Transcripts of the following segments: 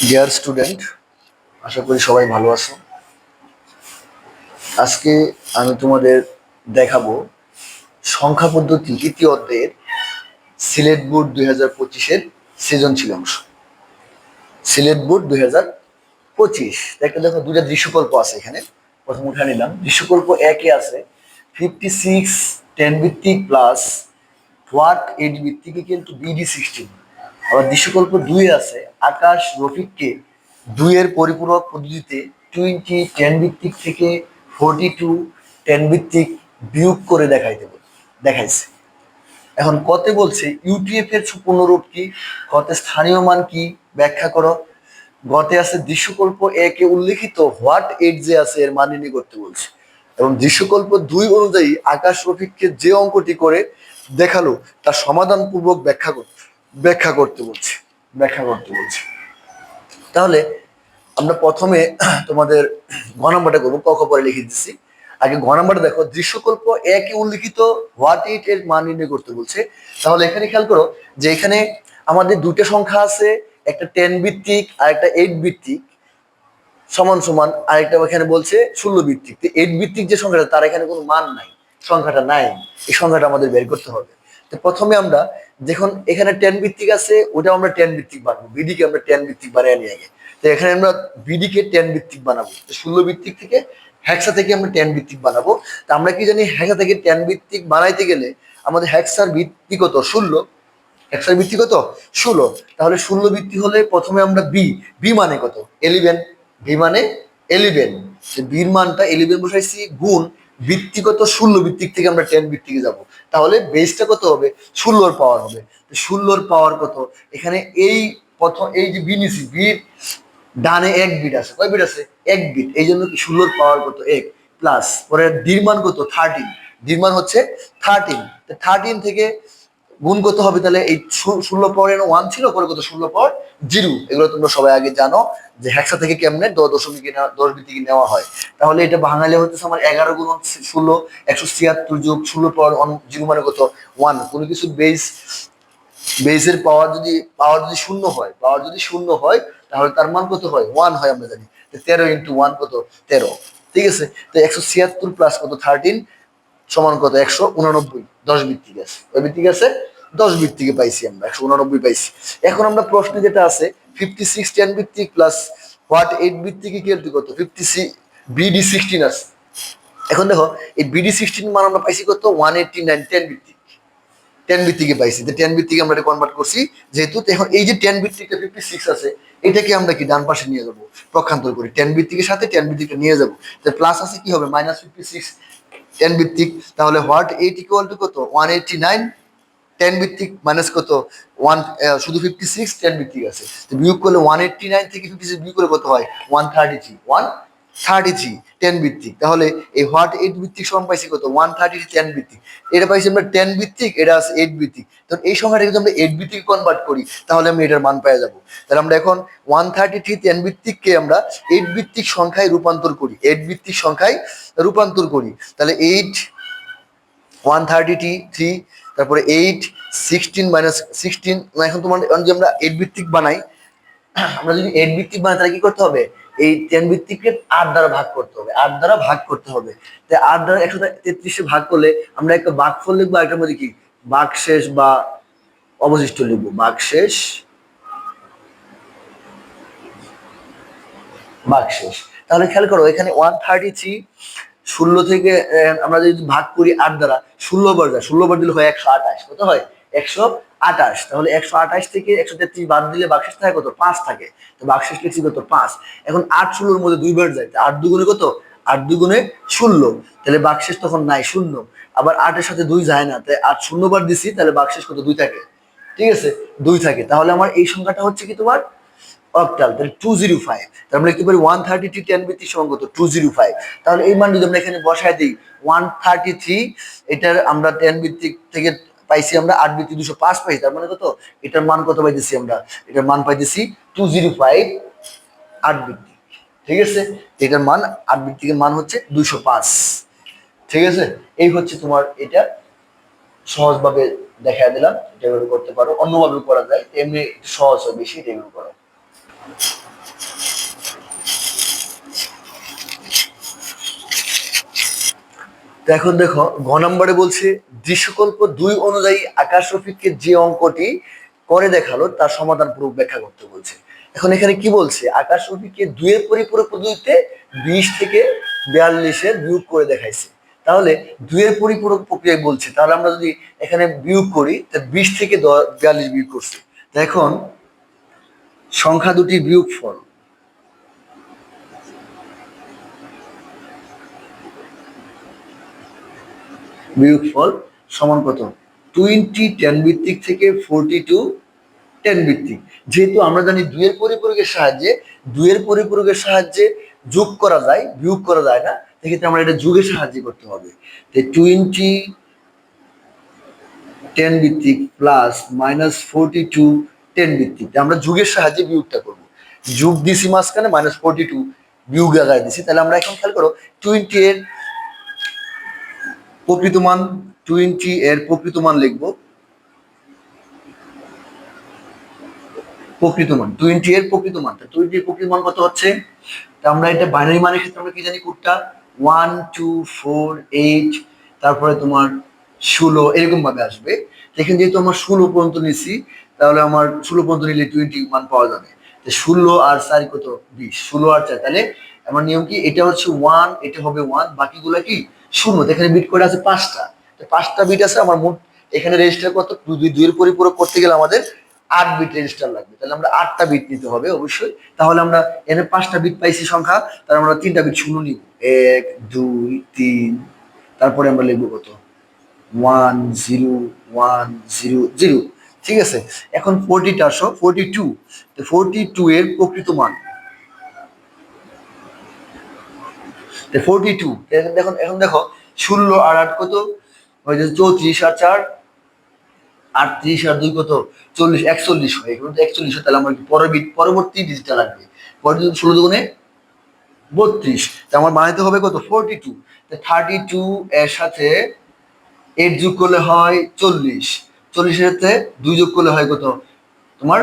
Dear student, আশা করি সবাই ভালো আছো। আজকে আমি তোমাদের দেখাবো সংখ্যা পদ্ধতি তৃতীয় অধ্যায়ের সিলেট বোর্ড 2025-এর সৃজনশীল অংশ। সিলেট বোর্ড 2025 একটা দেখো, দুইটা দৃশ্যকল্প আছে এখানে। প্রথম উঠে নিলাম, দৃশ্যকল্প একে আছে 56 10 ভিত্তিক প্লাস হোয়াট 8 ভিত্তিক কিন্তু BD16। আবার দৃশ্যকল্প 2 আছে আকাশ রফিককে 2 এর পরিপূরক পদ্ধতিতে 20 10 ভিত্তিক থেকে 42 10 ভিত্তিক বিয়োগ করে দেখাইছে। এখন কতে বলছে ইউটিএফ এর পূর্ণরূপ কি, কতে স্থানীয় মান কি ব্যাখ্যা করো। গতে আছে দৃশ্যকল্প একে উল্লেখিত হোয়াট 8 যে আছে এর মান নির্ণয় করতে বলছে, এবং দৃশ্যকল্প 2 অনুযায়ী আকাশ রফিককে যে অঙ্কটি করে দেখালো তার সমাধান পূর্বক ব্যাখ্যা করতে বলছে। তাহলে আমরা প্রথমে তোমাদের ঘ নাম্বারটা করবো, ক খ পরে লিখে দিচ্ছি। আগে ঘ নাম্বারটা দেখো, দৃশ্যকল্প একে উল্লিখিত হোয়াট 8 এর মান নির্ণয় করতে বলছে। তাহলে এখানে খেয়াল করো যে এখানে আমাদের দুটো সংখ্যা আছে, একটা 10 ভিত্তিক আর একটা 8 ভিত্তিক সমান সমান, আরেকটা এখানে বলছে 16 ভিত্তিক। তো 8 ভিত্তিক যে সংখ্যাটা তার এখানে কোনো মান নাই, সংখ্যাটা নাই, এই সংখ্যাটা আমাদের বের করতে হবে। তো প্রথমে আমরা যখন এখানে 10 ভিত্তিক আছে ওটা আমরা 10 ভিত্তিক বানাবো, বিডিকে আমরা 10 ভিত্তিক বানিয়ে নিয়ে আগে। তো এখানে আমরা বিডিকে 10 ভিত্তিক বানাবো, 16 ভিত্তিক থেকে হেক্সা থেকে আমরা 10 ভিত্তিক বানাবো। তা আমরা কি জানি, হেক্সা থেকে 10 ভিত্তিক বানাইতে গেলে আমাদের হেক্সার ভিত্তি কত 16, হেক্সার ভিত্তি কত 16। তাহলে 16 ভিত্তি হলে প্রথমে আমরা বি মানে কত 11, বি মানে 11, বির মানটা 11 বসাইছি গুণ ভিত্তি কত 16 ভিত্তিক থেকে আমরা 10 ভিত্তিকে যাব। তাহলে বেসটা কত হবে 16 পাওয়ার হবে। 16 পাওয়ার কত, এখানে এই প্রথম এই যে বি নিছি, বির ডানে 1 বিট আছে, কয় বিট আছে 1 বিট, এই জন্য কি 16 পাওয়ার কত 1 প্লাস পরে ডির মান কত 13, ডির মান হচ্ছে 13। 13 থেকে গুণ কত হবে, তাহলে এই 16 পাওয়ার 1 ছিল, পরে কত 16 পাওয়ার 0। এগুলো তোমরা সবাই আগে জানো যে হেক্সা থেকে কেমনে 10 ভিত্তিকে নেওয়া হয়। তাহলে এটা বাঙালি হচ্ছে আমার 11 গুণ 16 176 যোগ 16 পাওয়ার 0 মানে কত 1। কোনো কিছু বেসের পাওয়ার যদি শূন্য হয় তাহলে তার মান কত হয় 1 হয়, আমরা জানি। 13 ইন্টু 1 কত 13, ঠিক আছে। তো 176 প্লাস কত 13 সমান কত 189, 10 ভিত্তিক আছে, ওই ভিত্তিক আছে 10 ভিত্তিকে পাইছি আমরা 189 পাইছি। এখন আমরা প্রশ্নে যেটা আছে 56 10 ভিত্তিক প্লাস হোয়াট 8 ভিত্তিক ইকুয়াল টু কত 56 BD16 আছে। এখন দেখো এই BD16 মান আমরা পাইছি কত 189 10 ভিত্তিক, 10 ভিত্তিকে পাইছি। তো 10 ভিত্তিকে আমরা কনভার্ট করছি যেহেতু। এখন এই যে 10 ভিত্তিকটা 56 আছে এটাকে আমরা কি ডান পাশে নিয়ে যাবো, পক্ষান্তর করি 10 ভিত্তিকের সাথে 10 ভিত্তিকটা নিয়ে যাবো। তো প্লাস আছে কি হবে -56 10 ভিত্তিক। তাহলে হোয়াট 8 ইকুয়াল টু কত 189 10 ভিত্তিক মাইনাস কত 1 শুধু 56 10 ভিত্তিক আছে। তো বিয়োগ করলে 189 থেকে 56 বিয়োগ করে কত হয় 133 10 ভিত্তিক। তাহলে এই হোয়াট 8 ভিত্তিক সমান পাইছি কত 133 10 ভিত্তিক। এটা পাইছি আমরা 10 ভিত্তিক, এটা আছে 8 ভিত্তিক। তখন এই সংখ্যাটা যদি আমরা 8 ভিত্তিক কনভার্ট করি তাহলে আমি এটার মান পেয়ে যাব। তাহলে আমরা এখন 133 10 ভিত্তিককে আমরা 8 ভিত্তিক সংখ্যায় রূপান্তর করি, তাহলে 8 133, তারপরে 8 16 মাইনাস 16। এখন তোমার যে আমরা 8 ভিত্তিক বানাই, আমরা যদি 8 ভিত্তিক বানাই তাহলে কি করতে হবে, এই 10 ভিত্তিককে 8 দ্বারা ভাগ করতে হবে। তাই 8 দ্বারা 133 ভাগ করলে আমরা একটা ভাগফল লিখবো, এটার মধ্যে কি ভাগশেষ বা অবশিষ্ট লিখবো, ভাগশেষ। তাহলে খেয়াল করো এখানে 133 16 থেকে আমরা যদি ভাগ করি 8 দ্বারা, 16 বার যায়, 16 বার দিলে হয় 128, কত হয় 128। তাহলে 128 থেকে 133 বাদ দিলে ভাগশেষ থাকে কত 5 থাকে। তো ভাগশেষ লিখছি কত 5। এখন 8 16 মধ্যে 2 বার যায়, 8 দুগুণে কত 8 দুগুণে 16, তাহলে ভাগশেষ তখন নাই 0। আবার 8 এর সাথে 2 যায় না, তাই 8 0 বার দিছি, তাহলে ভাগশেষ কত 2 থাকে, ঠিক আছে 2 থাকে। তাহলে আমার এই সংখ্যাটা হচ্ছে কি তোমার অক্টাল, তাহলে 205। তাহলে আমরা লিখতে পারি 133 10 ভিত্তিক সমান কত 205। তাহলে এই মান যদি আমরা এখানে বসায় দিই 133, এটার আমরা 10 ভিত্তিক থেকে পাইছি আমরা 8 ভিত্তিক 205 পাইছি, তার মানে কত এটার মান কত পাইতেছি আমরা, এটার মান পাইতেছি 205 8 ভিত্তিক, ঠিক আছে। এটার মান 8 ভিত্তিকের মান হচ্ছে 205, ঠিক আছে। এই হচ্ছে তোমার এটা সহজভাবে দেখায় দিলাম, এটা এভাবে করতে পারো, অন্যভাবে করা যায়, এমনি সহজ হয় বেশি, এটা এভাবে করো। তো এখন দেখো ঘ নম্বরে বলছে দৃশ্যকল্প 2 অনুযায়ী আকাশ রফিককে যে অঙ্কটি করে দেখালো তার সমাধান পূর্বক ব্যাখ্যা করতে বলছে। এখন এখানে কি বলছে, আকাশ রফিককে 2 এর পরিপূরক পদ্ধতিতে 20 থেকে 42 বিয়োগ করে দেখাইছে। তাহলে 2 এর পরিপূরক প্রক্রিয়ায় বলছে, তাহলে আমরা যদি এখানে বিয়োগ করি তা 20 থেকে 42 বিয়োগ করছে। তো এখন সংখ্যা দুটির বিয়োগফল সমান কত, 20 10 ভিত্তিক থেকে 42 10 ভিত্তিক। যেহেতু আমরা জানি 2 এর পরিপূরকের সাহায্যে যোগ করা যায়, বিয়োগ করা যায় না, সেক্ষেত্রে আমরা এটা যোগের সাহায্যে করতে হবে। তো 20 10 ভিত্তিক প্লাস মাইনাস 42 10 ভিত্তিক, আমরা যোগের সাহায্যে বিয়োগটা করব। যোগ দিছি মাঝখানে, মাইনাস 42 বিয়োগ আগায় দিছি। তাহলে আমরা এখন খেয়াল করো 20 এর প্রকৃত মান, 20 এর প্রকৃত মান লিখবো, প্রকৃত মান 20 এর প্রকৃত মান। 20 এর প্রকৃত মান কত হচ্ছে, আমরা এটা বাইনারি মানের ক্ষেত্রে আমরা কি জানি, কোডটা 1 2 4 8 তারপরে তোমার 16 এরকম ভাবে আসবে। এখানে যেহেতু আমরা 16 পর্যন্ত নিছি, তাহলে আমার 16 পর্যন্ত নিলে 20 মান পাওয়া যাবে। 16 আর 4 কত, 20, 16 আর 4, তাহলে আমার নিয়ম কি, এটা হচ্ছে 1, এটা হবে 1, বাকিগুলা কি 0। এখানে বিট করে আছে 5টা, 5টা বিট আছে আমার মোট। এখানে রেজিস্টার কত, 2 এর পরিপূরক করতে গেলে আমাদের 8 বিট রেজিস্টার লাগবে, তাহলে আমরা 8টা বিট নিতে হবে অবশ্যই। তাহলে আমরা এখানে 5টা বিট পাইছি সংখ্যা, তাহলে আমরা 3টা বিট শূন্য নিব, 1 2 3, তারপরে আমরা লিখবো কত, 1 0 1 0 0। ঠিক আছে, এখন 40টা আসো, 42, 42 এর প্রকৃত মান, 42 দেখুন, এখন দেখো 16 আর 8 কত, ওই যে 34 আর 4 38 আর 2 কত, 40, 41 হয়। এখন 41 হয়, তাহলে আমার পরবর্তী ডিজিটটা লাগবে। পরবর্তী 16 দুগুণে 32, আমার বানাইতে হবে কত, 42। 32 এর সাথে 8 যোগ করলে হয় 40, 40 এর সাথে 2 যোগ করলে হয় কত তোমার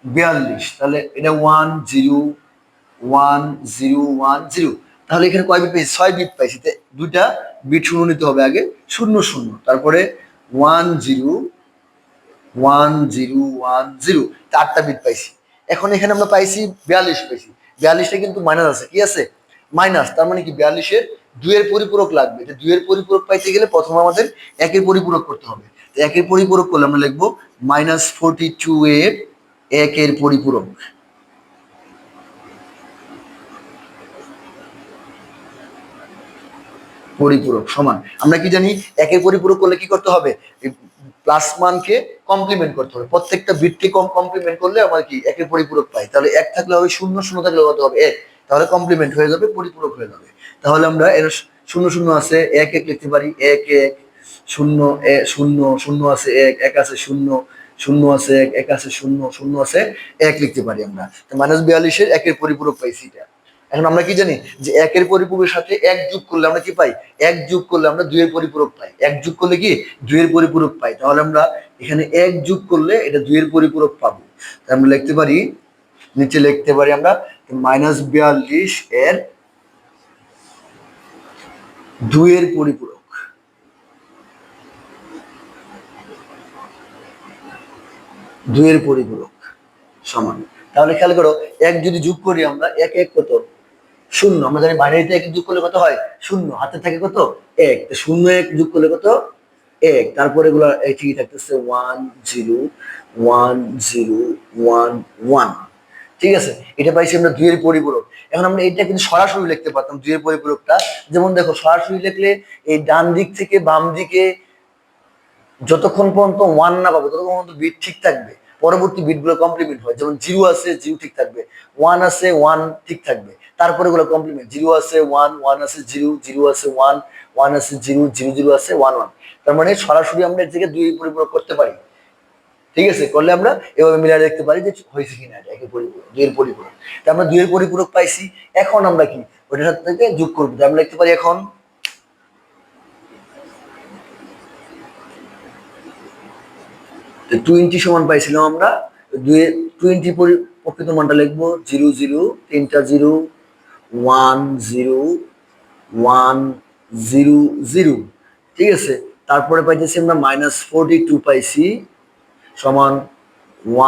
42। তাহলে এটা 1 0 1 0 1 0। তাহলে এখানে কয় বিট পাইছি, 6 বিট পাইছি। দুইটা বিট শূন্য নিতে হবে আগে, 0 0, তারপরে 1 0 1 0 1 0, 8টা বিট পাইছি। এখন এখানে আমরা পাইছি 42 পাইছি, 42টা কিন্তু মাইনাস আছে, কি আছে, মাইনাস। তার মানে কি 42 এর 2 এর পরিপূরক লাগবে। 2 এর পরিপূরক পাইতে গেলে প্রথম আমাদের 1 এর পরিপূরক করতে হবে। 1 এর পরিপূরক করলে আমরা লিখবো -42 এর 1 এর পরিপূরক, সমান। আমরা কি জানি, 1 এর পরিপূরক করলে কি করতে হবে, প্লাস মানকে কমপ্লিমেন্ট করতে হবে, প্রত্যেকটা বিটকে কমপ্লিমেন্ট করলে আমার কি 1 এর পরিপূরক পাই। তাহলে 1 থাকলে হবে 0, 0 থাকলে কত হবে 1, তাহলে কমপ্লিমেন্ট হয়ে যাবে, পরিপূরক হয়ে যাবে। তাহলে আমরা এর 0 0 আছে 1 1 লিখতে পারি, 1 1 0 0 0 আছে 1 1 আছে 0 0 আছে 1 1 আছে 0 0 আছে 1 লিখতে পারি আমরা। তো -42 এর 1 এর পরিপূরক পাইছি এটা। এখন আমরা কি জানি যে 1 এর পরিপূরকের সাথে 1 যোগ করলে আমরা কি পাই, 1 যোগ করলে আমরা 2 এর পরিপূরক পাই, 1 যোগ করলে কি 2 এর পরিপূরক পাই। তাহলে আমরা এখানে 1 যোগ করলে এটা 2 এর পরিপূরক পাবো। তাই আমরা লিখতে পারি, নিচে লিখতে পারি আমরা -42 এর 2 এর পরিপূরক, 2 এর পরিপূরক সমান। তাহলে খেয়াল করো, 1 যদি যোগ করি আমরা, 1 1 কত, 0। আমরা জানি বাইনারিতে 1 যোগ করলে কত হয় 0, হাতে থাকে কত 1, 0 1 যোগ করলে কত 1, তারপরে এগুলো ঠিকই থাকতেছে 1 0 1 0 1 1। ঠিক আছে, এটা পাইছি আমরা 2 এর পরিপূরক। এখন আমরা এটা কিন্তু সরাসরি লিখতে পারতাম 2 এর পরিপূরকটা। যেমন দেখো, সরাসরি লিখলে এই ডান দিক থেকে বাম দিকে যতক্ষণ পর্যন্ত 1 না পাবো ততক্ষণ পর্যন্ত বিট ঠিক থাকবে, পরবর্তী বিটগুলো কমপ্লিমেন্ট হয়। যেমন 0 আছে 0 ঠিক থাকবে, 1 আছে 1 ঠিক থাকবে, তারপরে এগুলো কমপ্লিমেন্ট, 0 আছে 1 1 আছে 0 0 আছে 1 1 আছে 0 0 0 আছে 1 1। তার মানে সরাসরি আমরা এর থেকে 2 এর পরিপূরক করতে পারি। ঠিক আছে, করলে আমরা এভাবে মিলাই দেখতে পারি যে হয়েছে কিনা এটা, একের পরিপূরক 2 এর পরিপূরক। তা আমরা 2 এর পরিপূরক পাইছি, এখন আমরা কি ওটার সাথে যোগ করবো। আমরা লিখতে পারি এখন 20 সমান পাইছিলাম আমরা, 20 প্রকৃত মানটা লিখবো 0 0, 3টা 0 1 0 1 জিরো জিরো, ঠিক আছে। তারপরে পাইতেছি আমরা -42 পাইছি সমান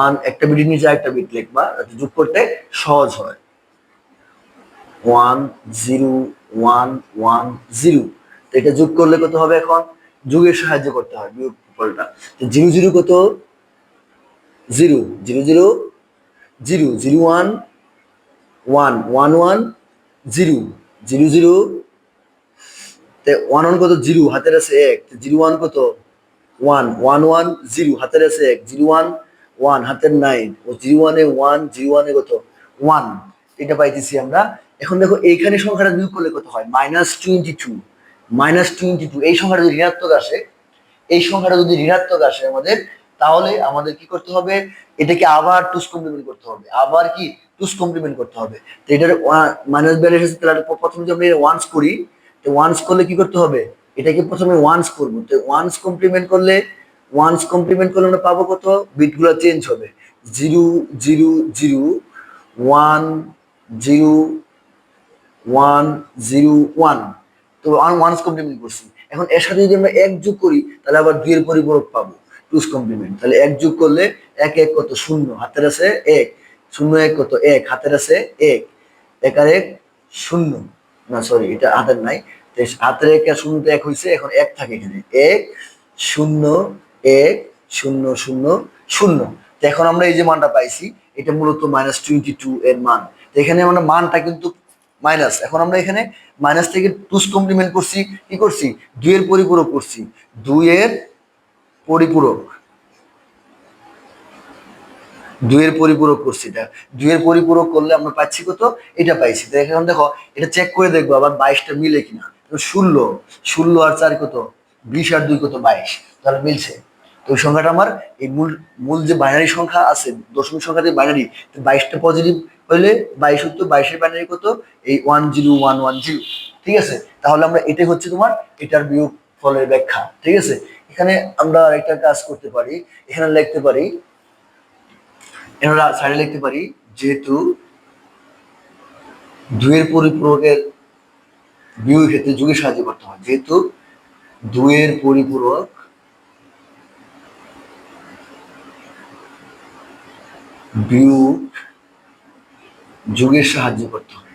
1, একটা বিটের নিচে একটা বিট লিখবা যাতে যোগ করতে সহজ হয়। 1 0 1 1 0, তো এটা যোগ করলে কত হবে? এখন যোগের সাহায্য করতে হয়, বিয়োগ ফলটা। তো 0 0 কত? 0 0 0 0 0 1 1 1 1 0 0 0, 1 1 কত? 0, হাতের আছে 1। 0 1 কত? 1 1 1 0, হাতের আছে 1। 0 1 1, হাতের নাই। ও 0 1 এ 1, 0 1 এ কত? 1, এটা পাইতেছি আমরা। এখন দেখো এইখানে সংখ্যাটা বিয়োগ করলে কত হয়? -22। -22, এই সংখ্যাটা যদি ঋণাত্মক আসে, এই সংখ্যাটা যদি ঋণাত্মক আসে আমাদের, তাহলে আমাদের কি করতে হবে? এটাকে আবার টুস কমপ্লিমেন্ট করতে হবে। আবার কি? টুস কমপ্লিমেন্ট করতে হবে। তো এটার -42 এসেছে, তাহলে প্রথমে যদি আমরা ওয়ান্স করি, তো ওয়ান্স করলে কি করতে হবে? এটাকে প্রথমে ওয়ান্স করবো। তো ওয়ান্স কমপ্লিমেন্ট করলে আমরা পাবো কত? বিটগুলো চেঞ্জ হবে। 0 0 0 1 0 1 0 1, তো ওয়ান্স কমপ্লিমেন্ট করছি। এখন এর সাথে যদি আমরা এক যোগ করি, তাহলে আবার 2 এর পরিপূরক পাবো, টুস কমপ্লিমেন্ট। তাহলে এক যোগ করলে 1 1 কত? 0, হাতের আছে 1। 0 1 কত? 1, হাতের আছে 1। 1 আর 1 0, না সরি, এটা হাতের নাই। তো হাতের 1 আর 0 তে 1 হয়েছে, এখন 1 থাকে এখানে। 1 0 1 0 0 0। তো এখন আমরা এই যে মানটা পাইছি, এটা মূলত -22 এর মান। তো এখানে আমরা মানটা কিন্তু মাইনাস, এখন আমরা এখানে মাইনাস থেকে টুস কমপ্লিমেন্ট করছি, কি করছি? 2 এর পরিপূরক করছি। 2 এর পরিপূরক, 2 এর পরিপূরক করছি। এটা 2 এর পরিপূরক করলে আমরা পাচ্ছি কত? এটা পাইছি। তো এখন দেখো, এটা চেক করে দেখবো আবার 22টা মিলে কিনা। 16 16 আর 4 কত? 20 আর 2 কত? 22, তাহলে মিলছে। তো ওই সংখ্যাটা আমার, এই মূল মূল যে বাইনারি সংখ্যা আছে, দশমিক সংখ্যা যে বাইনারি, 22টা পজিটিভ হইলে 22 হতো। 22-এর বাইনারি কত? এই 10110, ঠিক আছে। তাহলে আমরা, এটাই হচ্ছে তোমার এটার বিয়োগ ফলের ব্যাখ্যা, ঠিক আছে। এখানে আমরা একটা কাজ করতে পারি, এখানে লিখতে পারি, আমরা সাইডে লিখতে পারি, যেহেতু 2 এর পরিপূরকের বিয়োগের ক্ষেত্রে যোগের সাহায্য করতে হয়, যেহেতু 2 এর পরিপূরক বিয়োগ যোগের সাহায্য করতে হয়।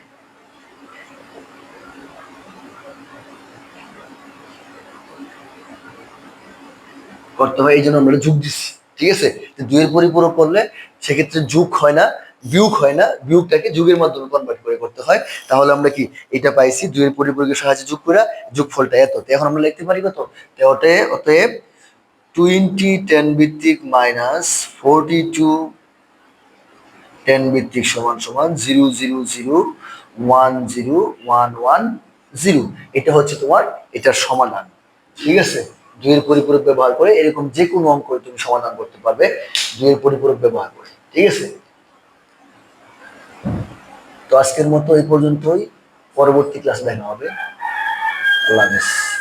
এই জন্য আমরা যোগ দিচ্ছি, ঠিক আছে। 2 এর পরিপূরক করলে সেক্ষেত্রে যোগ হয় না, বিয়োগ হয় না, বিয়োগটাকে যোগের মাধ্যমে কনভার্ট করে করতে হয়। তাহলে আমরা কি এটা পাইছি? 2 এর পরিপূরকের সাহায্যে যোগ করে যোগফলটা এত। এখন আমরা লিখতে পারি কত? অতএব 20 10 ভিত্তিক -42 10 ভিত্তিক সমান সমান 0 0 0 1 0 1 1 0। এটা হচ্ছে তোমার এটার সমাধান, ঠিক আছে। 2 এর পরিপূরক ব্যবহার করে এরকম যে কোনো অঙ্ক তুমি সমাধান করতে পারবে 2 এর পরিপূরক ব্যবহার করে, ঠিক আছে। তো আজকের মতো এই পর্যন্তই, পরবর্তী ক্লাসে দেখা হবে। আল্লাহ হাফেজ।